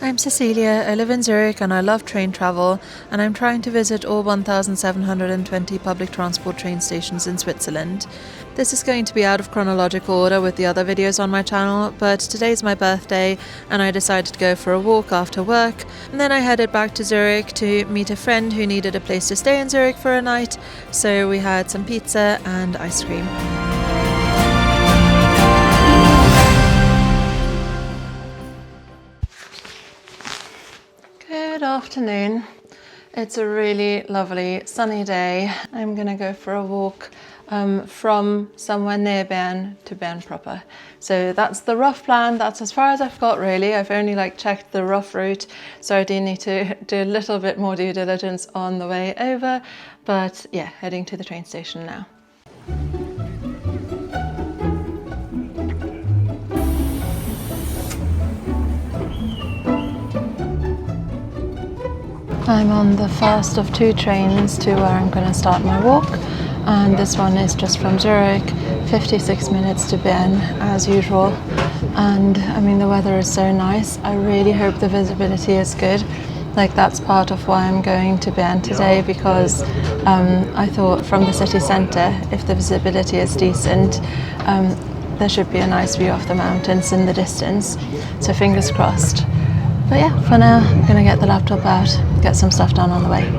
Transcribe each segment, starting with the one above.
I'm Cecilia, I live in Zurich and I love train travel, and I'm trying to visit all 1,720 public transport train stations in Switzerland. This is going to be out of chronological order with the other videos on my channel, but today's my birthday and I decided to go for a walk after work, and then I headed back to Zurich to meet a friend who needed a place to stay in Zurich for a night, so we had some pizza and ice cream. Good afternoon. It's a really lovely sunny day. I'm gonna go for a walk from somewhere near Bern to Bern proper. So that's the rough plan. That's as far as I've got really. I've only checked the rough route, so I do need to do a little bit more due diligence on the way over. But yeah, heading to the train station now. I'm on the first of two trains to where I'm going to start my walk, and this one is just from Zurich, 56 minutes to Bern as usual. And I mean, the weather is so nice. I really hope the visibility is good. That's part of why I'm going to Bern today, because I thought from the city centre, if the visibility is decent, there should be a nice view of the mountains in the distance, so fingers crossed. But yeah, for now, I'm going to get the laptop out, get some stuff done on the way.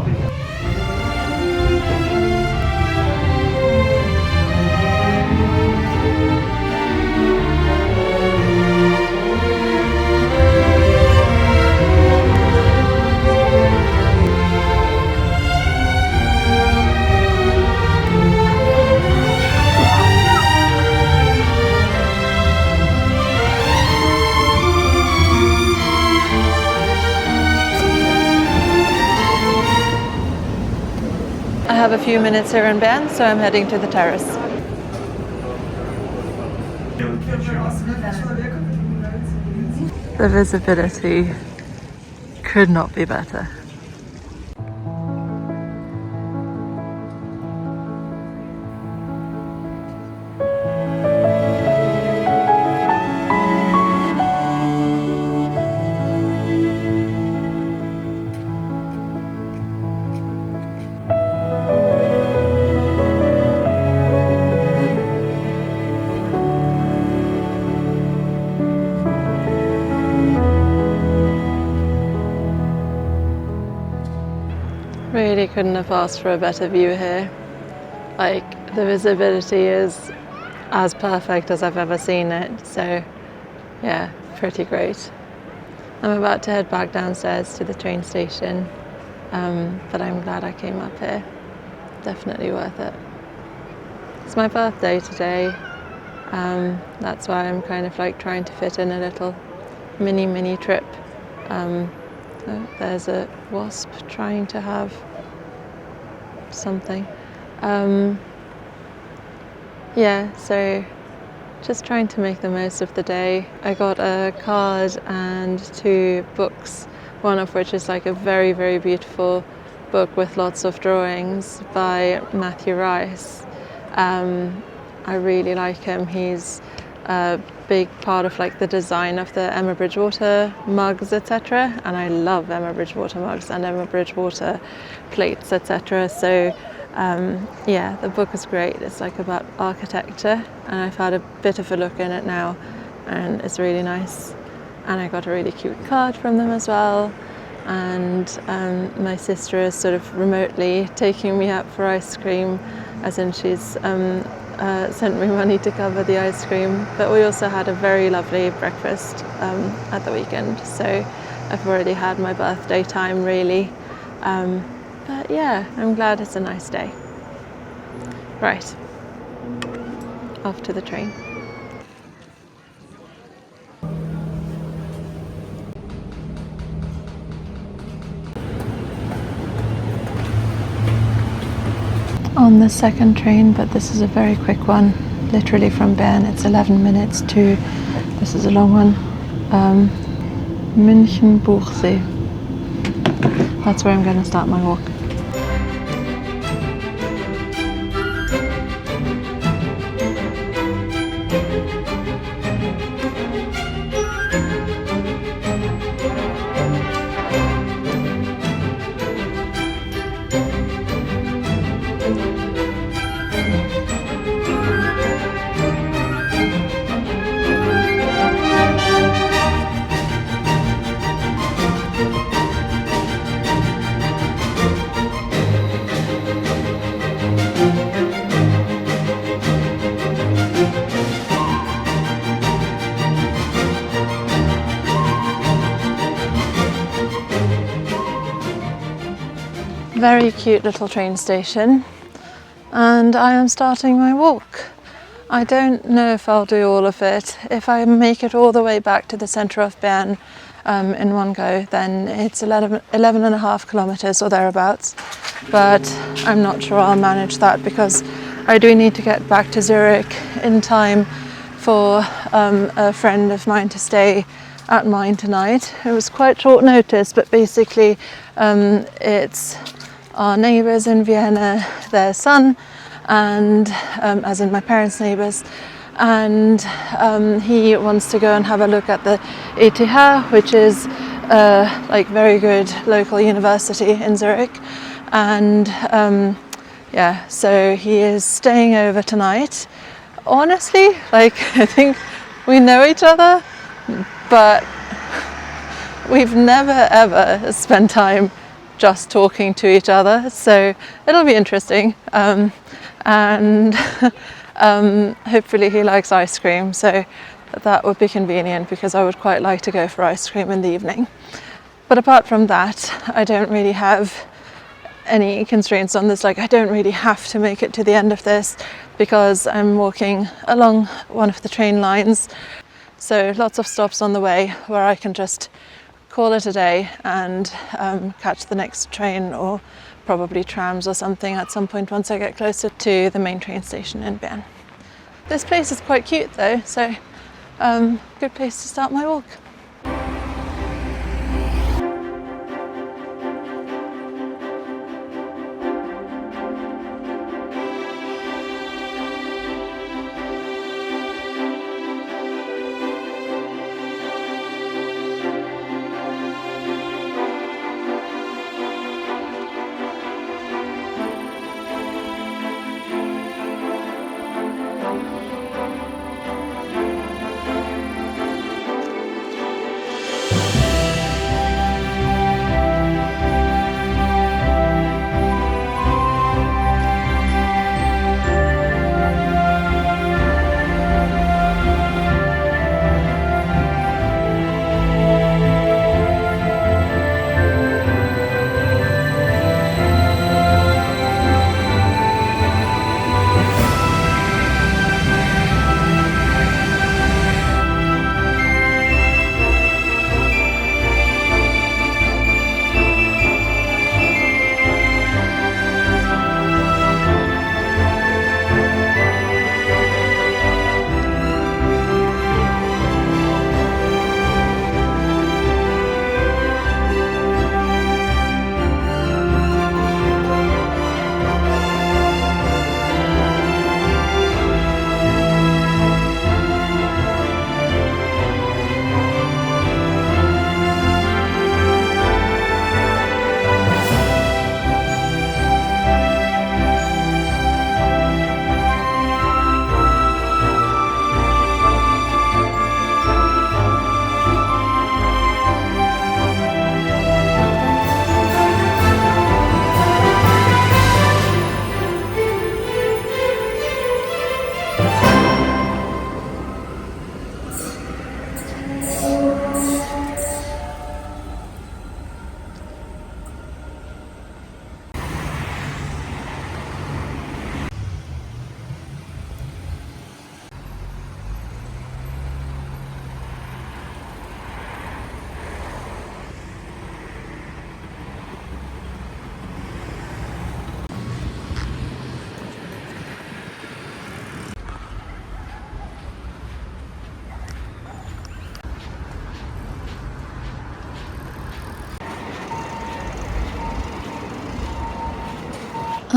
I have a few minutes here in Bern, so I'm heading to the terrace. The visibility could not be better. Really couldn't have asked for a better view here. The visibility is as perfect as I've ever seen it, so yeah, pretty great. I'm about to head back downstairs to the train station, but I'm glad I came up here. Definitely worth it. It's my birthday today, that's why I'm kind of trying to fit in a little mini trip. There's a wasp trying to have something. Yeah, so just trying to make the most of the day. I got a card and two books, one of which is a very, very beautiful book with lots of drawings by Matthew Rice. I really like him. He's a big part of the design of the Emma Bridgewater mugs, etc. And I love Emma Bridgewater mugs and Emma Bridgewater plates, etc. So yeah, the book is great. It's about architecture, and I've had a bit of a look in it now, and it's really nice. And I got a really cute card from them as well. And my sister is sort of remotely taking me out for ice cream, as in she's sent me money to cover the ice cream. But we also had a very lovely breakfast at the weekend, so I've already had my birthday time really. But yeah, I'm glad it's a nice day. Right, off to the train. On the second train, but this is a very quick one, literally from Bern. It's 11 minutes to, this is a long one, Münchenbuchsee. That's where I'm going to start my walk. Very cute little train station, and I am starting my walk. I don't know if I'll do all of it. If I make it all the way back to the centre of Bern in one go, then it's 11.5 kilometres or thereabouts, but I'm not sure I'll manage that because I do need to get back to Zurich in time for a friend of mine to stay at mine tonight. It was quite short notice, but basically it's our neighbours in Vienna, their son, and as in my parents' neighbours, and he wants to go and have a look at the ETH, which is like very good local university in Zurich, and yeah, so he is staying over tonight. Honestly, like, I think we know each other, but we've never ever spent time just talking to each other, so it'll be interesting, and hopefully he likes ice cream, so that would be convenient because I would quite like to go for ice cream in the evening. But apart from that, I don't really have any constraints on this. Like, I don't really have to make it to the end of this because I'm walking along one of the train lines, so lots of stops on the way where I can just call it a day and catch the next train or probably trams or something at some point once I get closer to the main train station in Bern. This place is quite cute though, so good place to start my walk.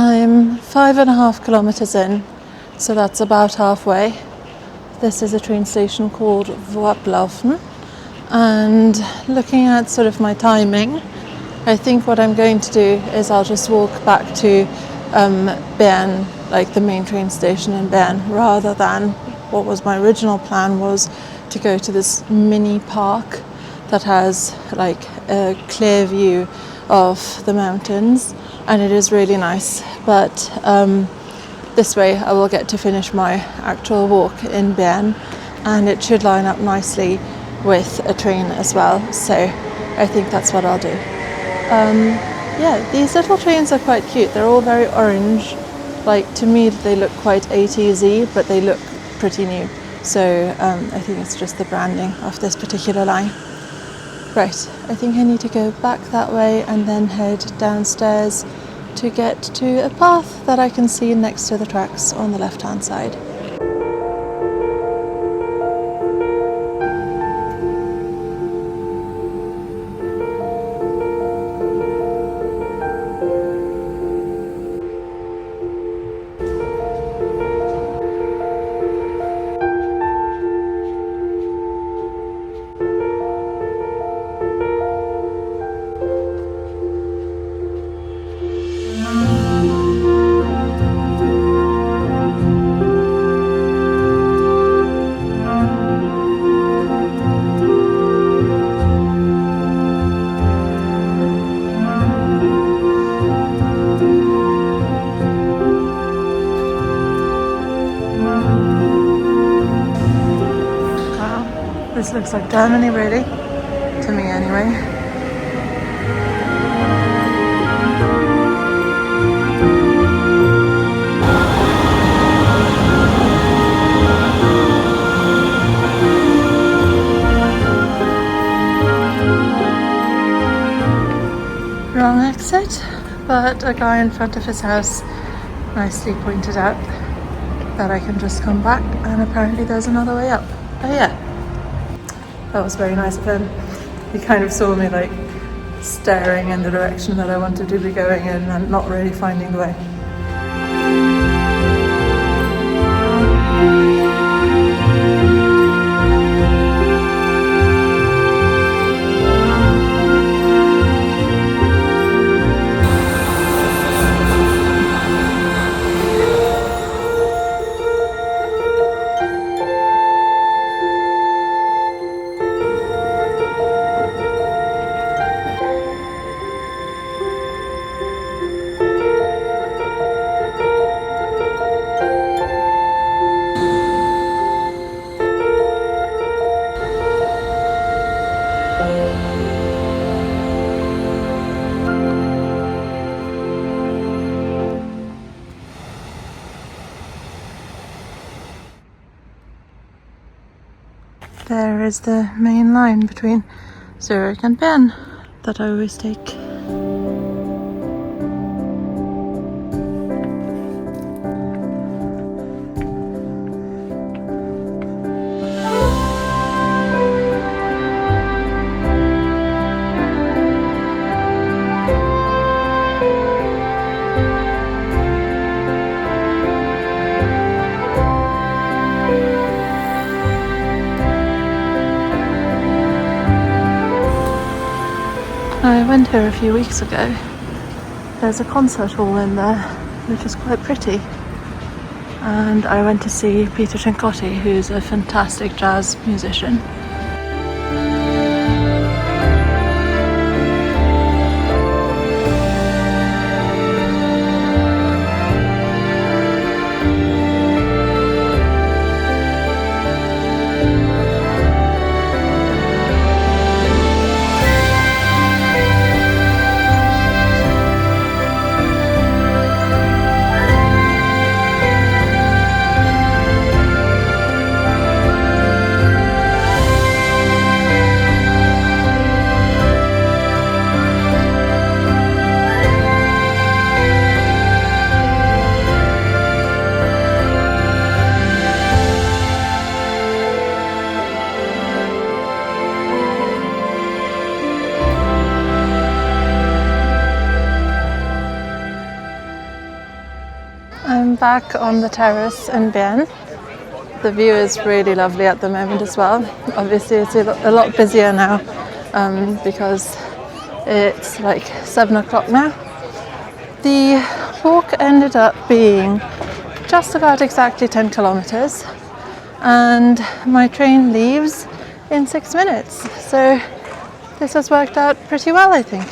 I'm 5.5 kilometers in, so that's about halfway. This is a train station called Worblaufen, and looking at sort of my timing, I think what I'm going to do is I'll just walk back to Bern, like the main train station in Bern, rather than what was my original plan was to go to this mini park that has like a clear view of the mountains, and it is really nice, but this way I will get to finish my actual walk in Bern, and it should line up nicely with a train as well, so I think that's what I'll do. Yeah, these little trains are quite cute. They're all very orange. Like, to me, they look quite 80s-y, but they look pretty new. So I think it's just the branding of this particular line. Right, I think I need to go back that way and then head downstairs to get to a path that I can see next to the tracks on the left-hand side. This looks like Germany, really, to me anyway. Wrong exit, but a guy in front of his house nicely pointed out that I can just come back, and apparently there's another way up. Oh yeah. That was very nice of him. He kind of saw me like staring in the direction that I wanted to be going in and not really finding the way. There is the main line between Zurich and Bern that I always take. I went here a few weeks ago. There's a concert hall in there, which is quite pretty. And I went to see Peter Cincotti, who's a fantastic jazz musician. I'm back on the terrace in Bern. The view is really lovely at the moment as well. Obviously it's a lot busier now because it's like 7 o'clock now. The walk ended up being just about exactly 10 kilometers and my train leaves in 6 minutes. So this has worked out pretty well, I think.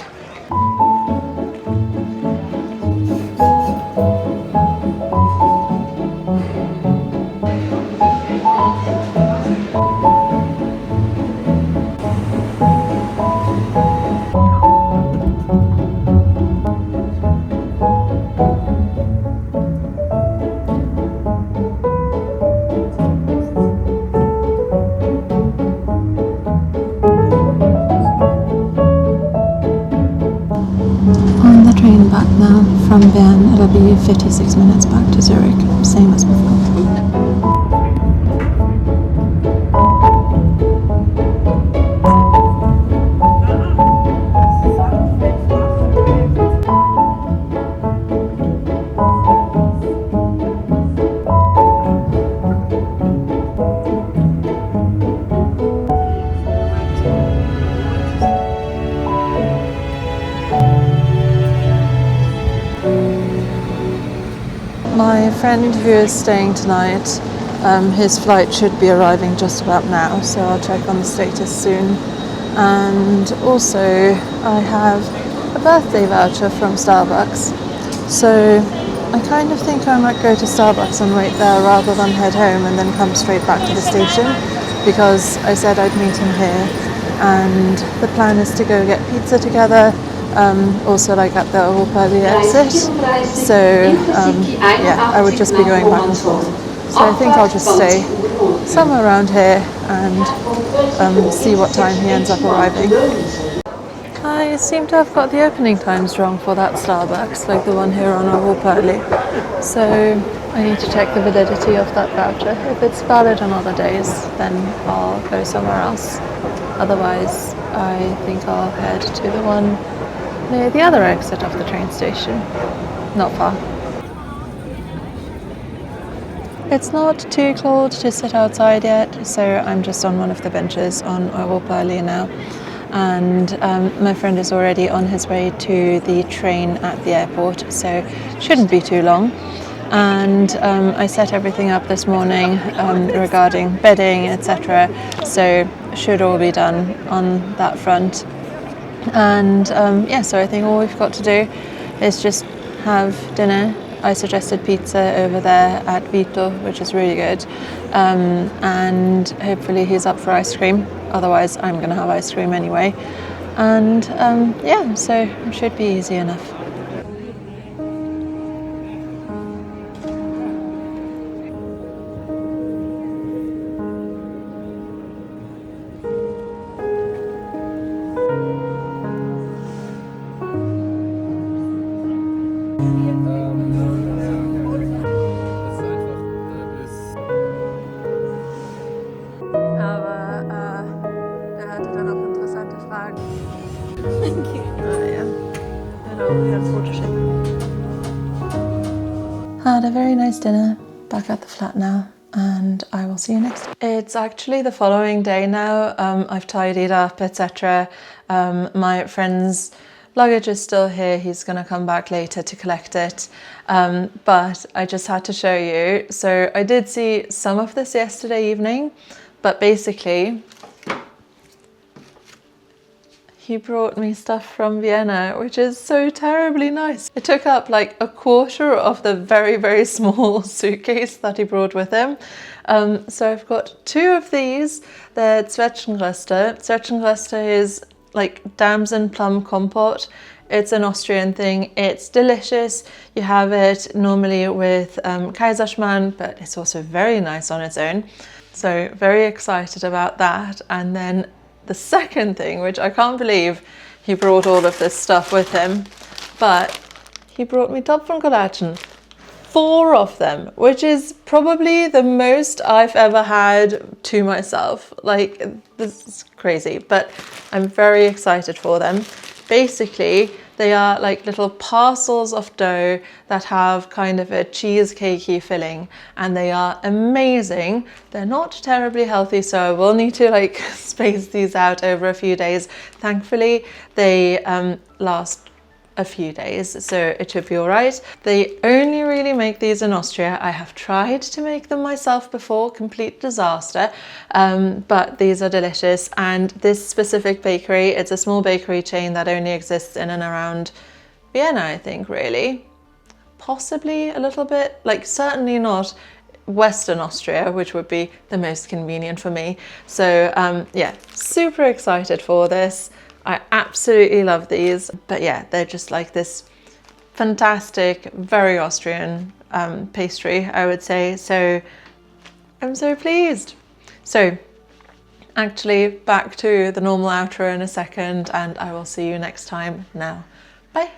now from Bern. It'll be 56 minutes back to Zurich, same as before. My friend who is staying tonight, his flight should be arriving just about now, so I'll check on the status soon. And also I have a birthday voucher from Starbucks, so I kind of think I might go to Starbucks and wait there rather than head home and then come straight back to the station, because I said I'd meet him here and the plan is to go get pizza together. Also like at the Oberzollikofen exit, so yeah, I would just be going back and forth. So I think I'll just stay somewhere around here and see what time he ends up arriving. I seem to have got the opening times wrong for that Starbucks, like the one here on Oberzollikofen. So I need to check the validity of that voucher. If it's valid on other days, then I'll go somewhere else. Otherwise, I think I'll head to the one near the other exit of the train station. Not far. It's not too cold to sit outside yet, so I'm just on one of the benches on Worblaufen now. And my friend is already on his way to the train at the airport, so shouldn't be too long. And I set everything up this morning regarding bedding, etc. So should all be done on that front. And yeah, so I think all we've got to do is just have dinner. I suggested pizza over there at Vito, which is really good, and hopefully he's up for ice cream. Otherwise I'm going to have ice cream anyway, and yeah, so it should be easy enough. Had a very nice dinner, back at the flat now, and I will see you next time. It's actually the following day now. I've tidied up, etc. My friend's luggage is still here. He's going to come back later to collect it, but I just had to show you. So I did see some of this yesterday evening, but basically he brought me stuff from Vienna, which is so terribly nice. It took up like a quarter of the very, very small suitcase that he brought with him. So I've got two of these. They're Zwetschgenreste. Zwetschgenreste is like damson plum compote. It's an Austrian thing. It's delicious. You have it normally with Kaiserschmarrn, but it's also very nice on its own. So very excited about that. And then the second thing, which I can't believe he brought all of this stuff with him, but he brought me Topfencollagen. 4 of them, which is probably the most I've ever had to myself. Like, this is crazy, but I'm very excited for them. Basically, they are like little parcels of dough that have kind of a cheesecakey filling, and they are amazing. They're not terribly healthy, so I will need to like space these out over a few days. Thankfully, they last a few days, so it should be all right. They only really make these in Austria. I have tried to make them myself before, complete disaster, but these are delicious. And this specific bakery, it's a small bakery chain that only exists in and around Vienna, I think, really. Possibly a little bit, like certainly not Western Austria, which would be the most convenient for me. So yeah, super excited for this. I absolutely love these, but yeah, they're just like this fantastic, very Austrian pastry, I would say. So I'm so pleased. So actually back to the normal outro in a second, and I will see you next time now. Bye.